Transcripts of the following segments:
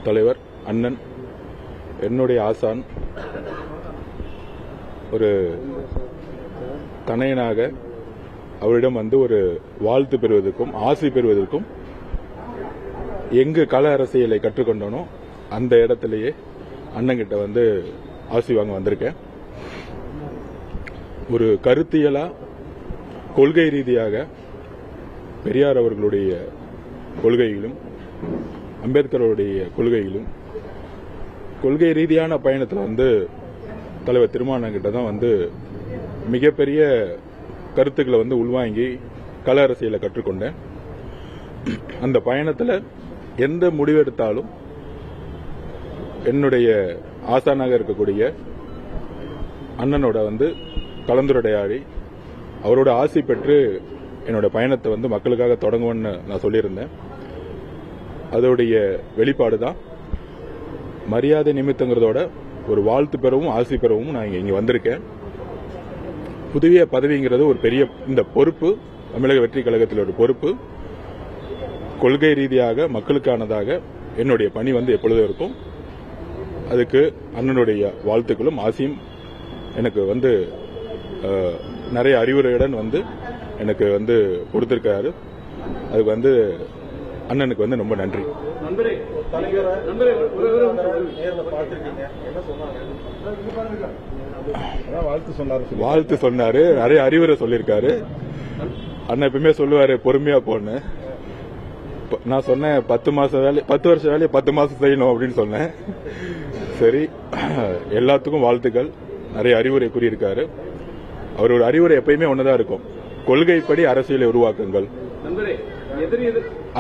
தலைவர் அண்ணன், என்னுடைய ஆசான், ஒரு தனையனாக அவரிடம் வந்து ஒரு வாழ்த்து பெறுவதற்கும் ஆசி பெறுவதற்கும் எங்கு கள அரசியலை கற்றுக்கொண்டனோ அந்த இடத்திலேயே அண்ணங்கிட்ட வந்து ஆசி வாங்க வந்திருக்கேன். ஒரு கருத்தியலா கொள்கை ரீதியாக பெரியார் அவர்களுடைய கொள்கையிலும் அம்பேத்கர் அவருடைய கொள்கையிலும் கொள்கை ரீதியான பயணத்தில் வந்து தலைவர் திருமாவளவன்கிட்ட தான் வந்து மிகப்பெரிய கருத்துக்களை வந்து உள்வாங்கி கள அரசியலை கற்றுக்கொண்டேன். அந்த பயணத்தில் எந்த முடிவெடுத்தாலும் என்னுடைய ஆசானாக இருக்கக்கூடிய அண்ணனோட வந்து கலந்துரையாடி அவரோட ஆசி பெற்று என்னோட பயணத்தை வந்து மக்களுக்காக தொடங்குவேன்னு நான் சொல்லியிருந்தேன். அதோடைய வெளிப்பாடு தான் மரியாதை நிமித்தங்கிறதோட ஒரு வாழ்த்து பெறவும் ஆசி பெறவும் நான் இங்க வந்திருக்கேன். புதிய பதவிங்கிறது ஒரு பெரிய இந்த பொறுப்பு தமிழக வெற்றி கழகத்தில் ஒரு பொறுப்பு. கொள்கை ரீதியாக மக்களுக்கானதாக என்னுடைய பணி வந்து எப்பொழுதும் இருக்கும். அதுக்கு அண்ணனுடைய வாழ்த்துக்களும் ஆசியும் எனக்கு வந்து நிறைய அறிவுரையுடன் வந்து எனக்கு வந்து கொடுத்திருக்காரு. அதுக்கு வந்து அண்ணனுக்கு வந்து ரொம்ப நன்றி. வாழ்த்து சொன்னாரு, நிறைய அறிவுரை சொல்லியிருக்காரு. அண்ணன் எப்பவுமே சொல்லுவாரு பொறுமையா போன்னு. நான் சொன்னேன் 10 வருஷ வேலையை 10 மாசம் செய்யணும் அப்படின்னு சொன்னேன். சரி, எல்லாத்துக்கும் வாழ்த்துக்கள். நிறைய அறிவுரை கூறியிருக்காரு. அவரோட அறிவுரை எப்பயுமே ஒண்ணுதான் இருக்கும், கொள்கைப்படி அரசியலை உருவாக்குங்கள்.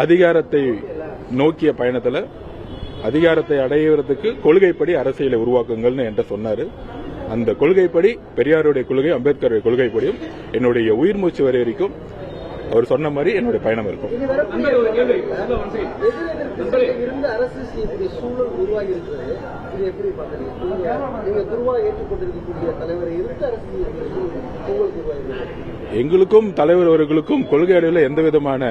அதிகாரத்தை நோக்கிய பயணத்தில் அதிகாரத்தை அடைவதற்கு கொள்கைப்படி அரசியலை உருவாக்குங்கள்னு என்கிட்ட சொன்னாரு. அந்த கொள்கைப்படி பெரியாருடைய கொள்கை அம்பேத்கருடைய கொள்கைப்படியும் என்னுடைய உயிர் மூச்சு வரை வரைக்கும் அவர் சொன்ன மாதிரி என்னுடைய பயணம் இருக்கும். எங்களுக்கும் தலைவர் அவர்களுக்கும் கொள்கை அடைவில் எந்த விதமான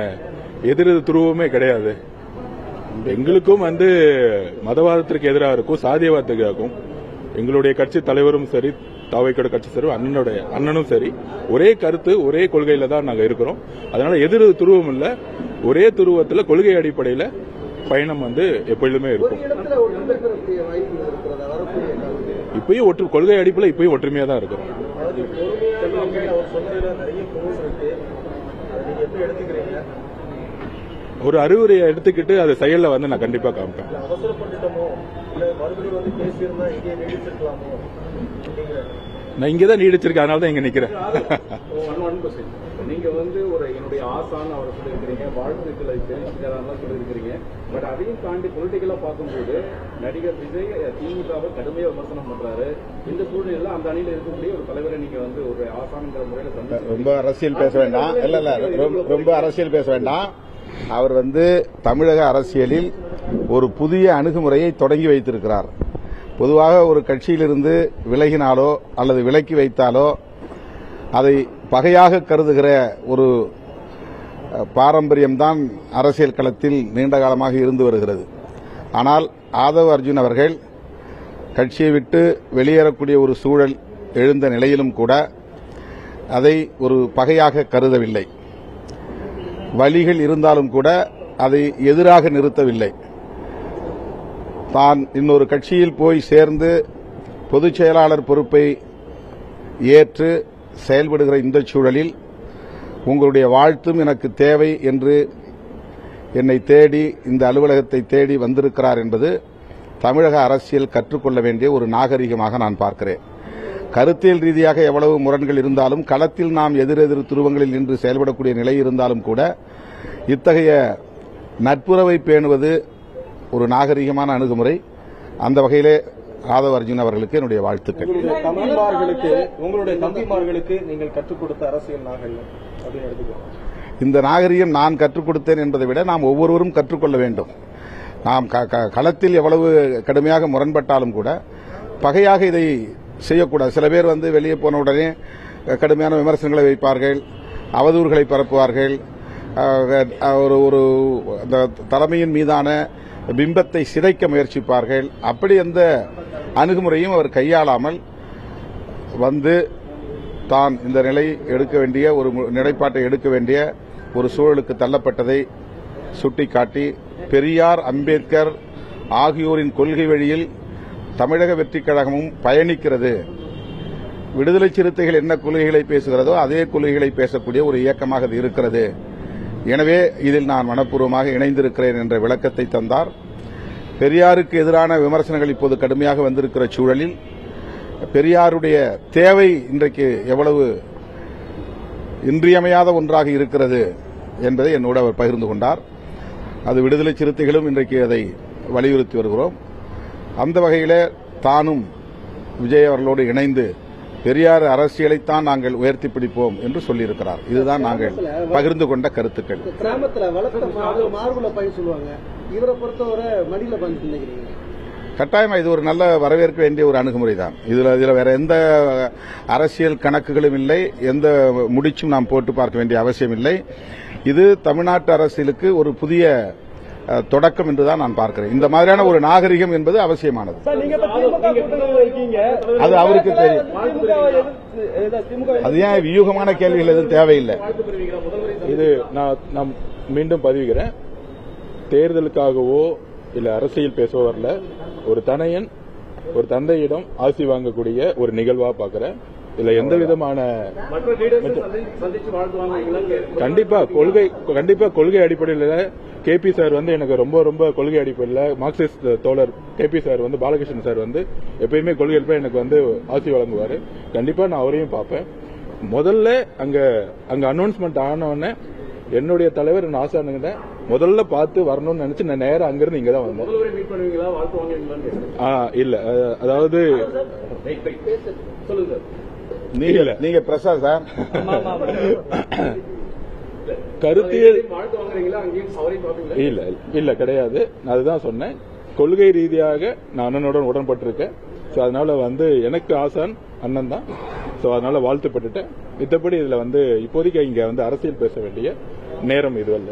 எதிர் துருவமே கிடையாது. எங்களுக்கும் வந்து மதவாதத்திற்கு எதிராக இருக்கும், சாதியவாதத்துக்கு எதிராகும். எங்களுடைய கட்சி தலைவரும் சரி, தாவைக்கோட கட்சி சரி, அண்ணனும் சரி, ஒரே கருத்து ஒரே கொள்கையில தான் நாங்க இருக்கிறோம். அதனால எதிர் துருவம் இல்ல, ஒரே துருவத்தில் கொள்கை அடிப்படையில் பயணம் வந்து எப்பொழுதுமே இருக்கும். இப்பயும் கொள்கை அடிப்படையில் இப்பயும் ஒற்றுமையா தான் இருக்கிறோம். ஒரு அறிவுரையை எடுத்துக்கிட்டு அது செயல்ல வந்து நான் கண்டிப்பா காமிப்பேன். நான் இங்கதான் நீடிச்சிருக்கேன், அதனால தான் இங்க நிக்கிறேன். நீங்க வந்து ஒரு என்னுடைய ஆசான் அவரை சொல்லியிருக்கிறீங்க, வாழ்த்துக்களை சொல்லியிருக்கிறீங்க. பட் அதையும் தாண்டி பொலிட்டிக்கலா பார்க்கும்போது நடிகர் விஜய் திமுகவை கடுமையா விமர்சனம் பண்றாரு. இந்த சூழ்நிலையில அந்த அணியில இருக்கக்கூடிய ஒரு தலைவரை நீங்க வந்து ஒரு ஆசான்ங்கிற முறையில ரொம்ப அரசியல் பேச வேண்டாம். ரொம்ப அரசியல் பேச வேண்டாம். அவர் வந்து தமிழக அரசியலில் ஒரு புதிய அணுகுமுறையை தொடங்கி வைத்திருக்கிறார். பொதுவாக ஒரு கட்சியிலிருந்து விலகினாலோ அல்லது விலக்கி வைத்தாலோ அதை பகையாக கருதுகிற ஒரு பாரம்பரியம்தான் அரசியல் களத்தில் நீண்ட காலமாக இருந்து வருகிறது. ஆனால் ஆதவ் அர்ஜுன் அவர்கள் கட்சியை விட்டு வெளியேறக்கூடிய ஒரு சூழல் எழுந்த நிலையிலும் கூட அதை ஒரு பகையாக கருதவில்லை. வழிகள் இருந்தாலும் கூட அதை எதிராக நிறுத்தவில்லை. தான் இன்னொரு கட்சியில் போய் சேர்ந்து பொதுச் செயலாளர் பொறுப்பை ஏற்று செயல்படுகிற இந்த சூழலில் உங்களுடைய வாழ்த்தும் எனக்கு தேவை என்று என்னை தேடி இந்த அலுவலகத்தை தேடி வந்திருக்கிறார் என்பது தமிழக அரசியல் கற்றுக்கொள்ள வேண்டிய ஒரு நாகரிகமாக நான் பார்க்கிறேன். கருத்தியல் ரீதியாக எவ்வளவு முரண்கள் இருந்தாலும் களத்தில் நாம் எதிரெதிர் துருவங்களில் நின்று செயல்படக்கூடிய நிலை இருந்தாலும் கூட இத்தகைய நட்புறவை பேணுவது ஒரு நாகரிகமான அணுகுமுறை. அந்த வகையிலே ஆதவ் அர்ஜுன் அவர்களுக்கு என்னுடைய வாழ்த்துக்கள். உங்களுடைய தம்பிமார்களுக்கு நீங்கள் கற்றுக் கொடுத்த அரசியல் நாகரிகம் அப்படின்னு எடுத்துக்கலாம். இந்த நாகரிகம் நான் கற்றுக் கொடுத்தேன் என்பதை விட நாம் ஒவ்வொருவரும் கற்றுக்கொள்ள வேண்டும். நாம் களத்தில் எவ்வளவு கடுமையாக முரண்பட்டாலும் கூட பகையாக இதை செய்யக்கூடாது. சில பேர் வந்து வெளியே போன உடனே கடுமையான விமர்சனங்களை வைப்பார்கள், அவதூறுகளை பரப்புவார்கள். ஒரு தலைமையின் மீதான பிம்பத்தை சிதைக்க முயற்சிப்பார்கள். அப்படி எந்த அணுகுமுறையும் அவர் கையாளாமல் வந்து தான் இந்த நிலை எடுக்க வேண்டிய ஒரு நிலைப்பாட்டை எடுக்க வேண்டிய ஒரு சூழலுக்கு தள்ளப்பட்டதை சுட்டிக்காட்டி பெரியார், அம்பேத்கர் ஆகியோரின் கொள்கை வழியில் தமிழக வெற்றிக் கழகமும் பயணிக்கிறது. விடுதலை சிறுத்தைகள் என்ன கொள்கைகளை பேசுகிறதோ அதே கொள்கைகளை பேசக்கூடிய ஒரு இயக்கமாக அது இருக்கிறது. எனவே இதில் நான் மனப்பூர்வமாக இணைந்திருக்கிறேன் என்ற விளக்கத்தை தந்தார். பெரியாருக்கு எதிரான விமர்சனங்கள் இப்போது கடுமையாக வந்திருக்கிற சூழலில் பெரியாருடைய தேவை இன்றைக்கு எவ்வளவு இன்றியமையாத ஒன்றாக இருக்கிறது என்பதை என்னோடு அவர் பகிர்ந்து கொண்டார். அது விடுதலை சிறுத்தைகளும் இன்றைக்கு அதை வலியுறுத்தி வருகிறோம். அந்த வகையில் தானும் விஜய் அவர்களோடு இணைந்து பெரியார் அரசியலைத்தான் நாங்கள் உயர்த்தி பிடிப்போம் என்று சொல்லியிருக்கிறார். இதுதான் நாங்கள் பகிர்ந்து கொண்ட கருத்துக்கள். கிராமத்தில் வளர்த்த மார்புல பயிர் சொல்லுவாங்க, இவரை பொறுத்தவரை மடியில பயிர் நினைக்கிறீங்க. கட்டாயமா இது ஒரு நல்ல வரவேற்க வேண்டிய ஒரு அணுகுமுறை தான். இதுல வேற எந்த அரசியல் கணக்குகளும் இல்லை, எந்த முடிச்சும் நாம் போட்டு பார்க்க வேண்டிய அவசியம் இல்லை. இது தமிழ்நாட்டு அரசியலுக்கு ஒரு புதிய தொடக்கம் என்றுதான் நான் பார்க்கிறேன். இந்த மாதிரியான ஒரு நாகரிகம் என்பது அவசியமானது. அது அவருக்கு தெரியும். அது ஏன் வியூகமான கேள்விகள் எதுவும் தேவையில்லை. இது நான் மீண்டும் பதிவுகிறேன். தேர்தலுக்காகவோ இல்ல அரசியல் பேசவோ வரல. ஒரு தனையன் ஒரு தந்தையிடம் ஆசி வாங்கக்கூடிய ஒரு நிகழ்வா பார்க்கிறேன். இதுல எந்த விதமான கண்டிப்பா கொள்கை அடிப்படையில் கேபி சார் வந்து எனக்கு ரொம்ப ரொம்ப கொள்கை அடிப்படையில் மார்க்சிஸ்ட் தோழர் கேபி சார் வந்து பாலகிருஷ்ணன் சார் வந்து எப்பயுமே கொள்கை அடிப்படையில் எனக்கு வந்து ஆசி வழங்குவாரு. கண்டிப்பா நான் அவரையும் பார்ப்பேன். முதல்ல அங்க அனௌன்ஸ்மெண்ட் ஆனவொடனே என்னுடைய தலைவர் ஆசானுங்க முதல்ல பார்த்து வரணும்னு நினைச்சு நான் நேரம் அங்கிருந்து இங்க தான் வந்தேன். இல்ல அதாவது நீங்க பிரசாத் சார் கருத்தியல் இல்ல கிடையாது. அதுதான் சொன்னேன். கொள்கை ரீதியாக நான் அண்ணனுடன் உடன்பட்டிருக்கேன். அதனால வந்து எனக்கு ஆசான் அண்ணன் தான். அதனால வாழ்த்துப்பட்டுட்டேன். மித்தபடி இதுல வந்து இப்போதைக்கு இங்க வந்து அரசியல் பேச வேண்டிய நேரம் இதுவல்ல.